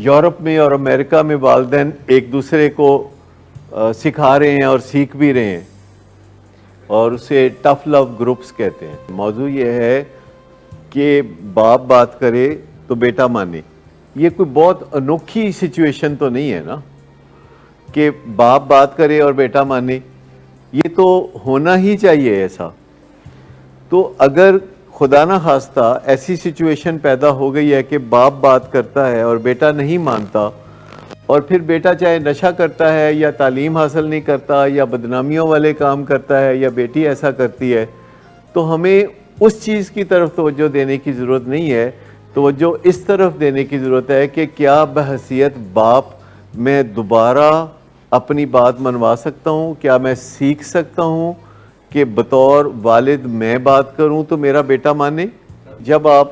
Europe میں اور امریکہ میں والدین ایک دوسرے کو سکھا رہے ہیں اور سیکھ بھی رہے ہیں، اور اسے ٹف لو گروپس کہتے ہیں۔ موضوع یہ ہے کہ باپ بات کرے تو بیٹا مانے۔ یہ کوئی بہت انوکھی سچویشن تو نہیں ہے نا کہ باپ بات کرے اور بیٹا مانے، یہ تو ہونا ہی چاہیے ایسا۔ تو اگر خدا نہ خواستہ ایسی سچویشن پیدا ہو گئی ہے کہ باپ بات کرتا ہے اور بیٹا نہیں مانتا، اور پھر بیٹا چاہے نشہ کرتا ہے یا تعلیم حاصل نہیں کرتا یا بدنامیوں والے کام کرتا ہے یا بیٹی ایسا کرتی ہے، تو ہمیں اس چیز کی طرف توجہ دینے کی ضرورت نہیں ہے۔ توجہ اس طرف دینے کی ضرورت ہے کہ کیا بحیثیت باپ میں دوبارہ اپنی بات منوا سکتا ہوں، کیا میں سیکھ سکتا ہوں کہ بطور والد میں بات کروں تو میرا بیٹا مانے۔ جب آپ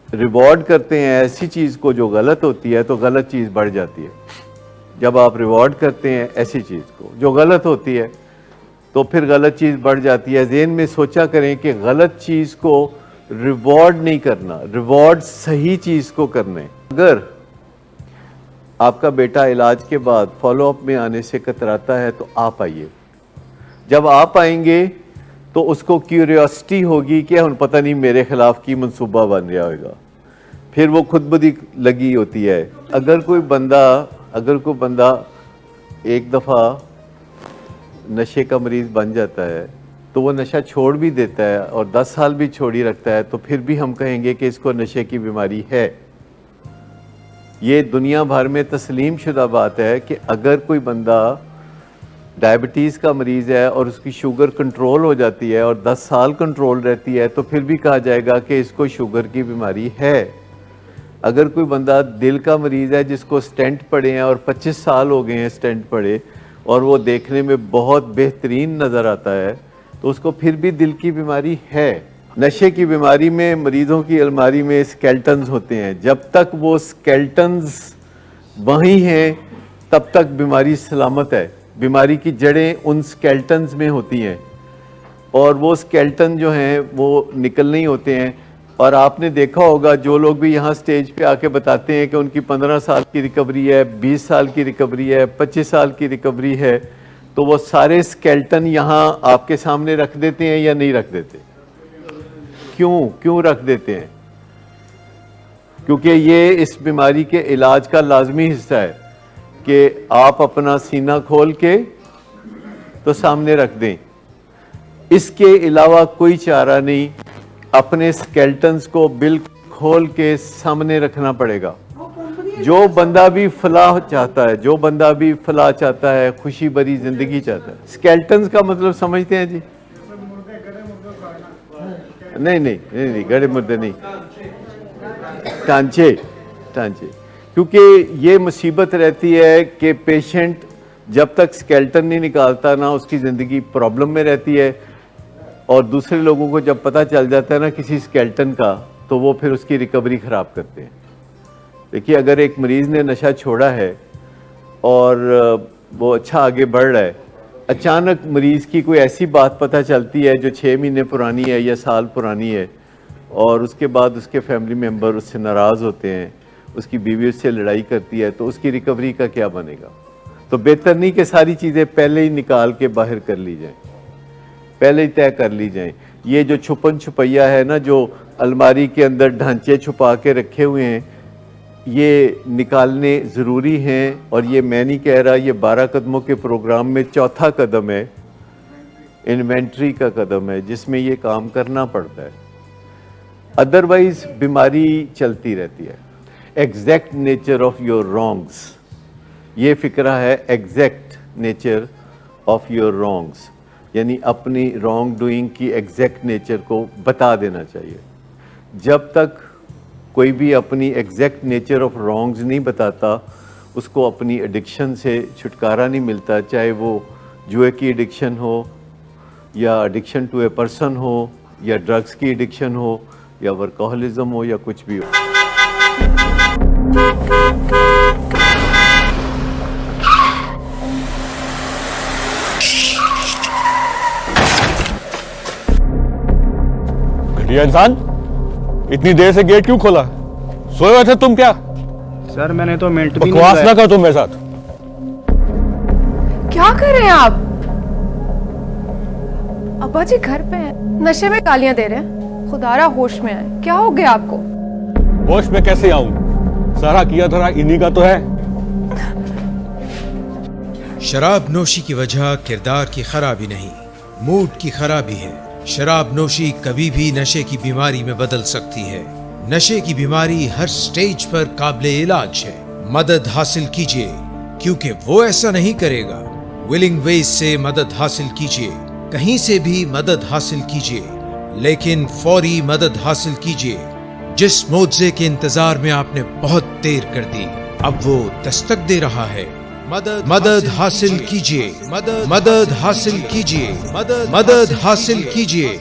ریوارڈ کرتے ہیں ایسی چیز کو جو غلط ہوتی ہے تو غلط چیز بڑھ جاتی ہے۔ جب آپ ریوارڈ کرتے ہیں ایسی چیز کو جو غلط ہوتی ہے تو پھر غلط چیز بڑھ جاتی ہے۔ ذہن میں سوچا کریں کہ غلط چیز کو ریوارڈ نہیں کرنا، ریوارڈ صحیح چیز کو کرنا ہے۔ اگر آپ کا بیٹا علاج کے بعد فالو اپ میں آنے سے کتراتا ہے تو آپ آئیے۔ جب آپ آئیں گے تو اس کو کیوریوسٹی ہوگی کہ ہم پتہ نہیں میرے خلاف کی منصوبہ بن رہا ہوگا، پھر وہ خود بدی لگی ہوتی ہے۔ اگر کوئی بندہ ایک دفعہ نشے کا مریض بن جاتا ہے تو وہ نشہ چھوڑ بھی دیتا ہے اور 10 سال بھی چھوڑی رکھتا ہے تو پھر بھی ہم کہیں گے کہ اس کو نشے کی بیماری ہے۔ یہ دنیا بھر میں تسلیم شدہ بات ہے کہ اگر کوئی بندہ ڈائبٹیز کا مریض ہے اور اس کی شوگر کنٹرول ہو جاتی ہے اور 10 سال کنٹرول رہتی ہے تو پھر بھی کہا جائے گا کہ اس کو شوگر کی بیماری ہے۔ اگر کوئی بندہ دل کا مریض ہے جس کو سٹینٹ پڑے ہیں اور 25 سال ہو گئے ہیں سٹینٹ پڑے اور وہ دیکھنے میں بہت بہترین نظر آتا ہے تو اس کو پھر بھی دل کی بیماری ہے۔ نشے کی بیماری میں مریضوں کی الماری میں سکیلٹنز ہوتے ہیں، جب تک وہ سکیلٹنز وہیں ہیں تب تک بیماری سلامت ہے۔ بیماری کی جڑیں ان سکیلٹنز میں ہوتی ہیں اور وہ سکیلٹن جو ہیں وہ نکل نہیں ہوتے ہیں۔ اور آپ نے دیکھا ہوگا جو لوگ بھی یہاں سٹیج پہ آ کے بتاتے ہیں کہ ان کی 15 سال کی ریکوری ہے، 20 سال کی ریکوری ہے، 25 سال کی ریکوری ہے، تو وہ سارے سکیلٹن یہاں آپ کے سامنے رکھ دیتے ہیں یا نہیں رکھ دیتے؟ کیوں رکھ دیتے ہیں؟ کیونکہ یہ اس بیماری کے علاج کا لازمی حصہ ہے کہ آپ اپنا سینہ کھول کے تو سامنے رکھ دیں۔ اس کے علاوہ کوئی چارہ نہیں، اپنے سکیلٹنز کو بالکل کھول کے سامنے رکھنا پڑے گا۔ جو بندہ بھی فلاح چاہتا ہے، خوشی بری زندگی چاہتا ہے۔ سکیلٹنز کا مطلب سمجھتے ہیں جی؟ نہیں، گڑے مردے نہیں، ٹانچے۔ کیونکہ یہ مصیبت رہتی ہے کہ پیشنٹ جب تک سکیلٹن نہیں نکالتا نا اس کی زندگی پرابلم میں رہتی ہے، اور دوسرے لوگوں کو جب پتہ چل جاتا ہے نا کسی سکیلٹن کا تو وہ پھر اس کی ریکوری خراب کرتے ہیں۔ دیکھیے اگر ایک مریض نے نشہ چھوڑا ہے اور وہ اچھا آگے بڑھ رہا ہے، اچانک مریض کی کوئی ایسی بات پتہ چلتی ہے جو 6 مہینے پرانی ہے یا سال پرانی ہے، اور اس کے بعد اس کے فیملی ممبر اس سے ناراض ہوتے ہیں، اس کی بیوی اس سے لڑائی کرتی ہے، تو اس کی ریکوری کا کیا بنے گا؟ تو بہتر نہیں کہ ساری چیزیں پہلے ہی نکال کے باہر کر لی جائیں، پہلے ہی طے کر لی جائیں۔ یہ جو چھپن چھپیا ہے نا، جو الماری کے اندر ڈھانچے چھپا کے رکھے ہوئے ہیں، یہ نکالنے ضروری ہیں۔ اور یہ میں نہیں کہہ رہا، یہ 12 قدموں کے پروگرام میں چوتھا قدم ہے، انوینٹری کا قدم ہے، جس میں یہ کام کرنا پڑتا ہے۔ ادروائز بیماری چلتی رہتی ہے۔ Exact nature of your wrongs, یہ فکرہ ہے exact nature of your wrongs, یعنی اپنی رانگ ڈوئنگ کی ایگزیکٹ نیچر کو بتا دینا چاہیے۔ جب تک کوئی بھی اپنی ایگزیکٹ نیچر آف رانگز نہیں بتاتا، اس کو اپنی ایڈکشن سے چھٹکارا نہیں ملتا، چاہے وہ جوئے کی ایڈکشن ہو یا ایڈکشن ٹو اے پرسن ہو یا ڈرگز کی ایڈکشن ہو یا ورکہولزم ہو یا کچھ بھی ہو۔ گھٹیا انسان، اتنی دیر سے گیٹ کیوں کھولا؟ سوئے ہوئے تھے تم کیا؟ سر میں نے تو منٹ بھی بکواس نہ کر تم میرے ساتھ. کیا کر رہے ہیں آپ؟ ابا جی گھر پہ ہیں, نشے میں گالیاں دے رہے ہیں. خدارا ہوش میں آئے, کیا ہو گیا آپ کو؟ ہوش میں کیسے آؤں؟ سارا کیا دھرا انہی کا تو ہے. شراب نوشی کی وجہ کردار کی خرابی نہیں, موڈ کی خرابی ہے. شراب نوشی کبھی بھی نشے کی بیماری میں بدل سکتی ہے. نشے کی بیماری ہر سٹیج پر قابل علاج ہے. مدد حاصل کیجیے, کیونکہ وہ ایسا نہیں کرے گا. ولنگ ویز سے مدد حاصل کیجیے, کہیں سے بھی مدد حاصل کیجیے, لیکن فوری مدد حاصل کیجیے. جس معجزے کے انتظار میں آپ نے بہت دیر کر دی, اب وہ دستک دے رہا ہے. مدد حاصل کیجیے, مدد حاصل کیجیے, مدد حاصل کیجیے.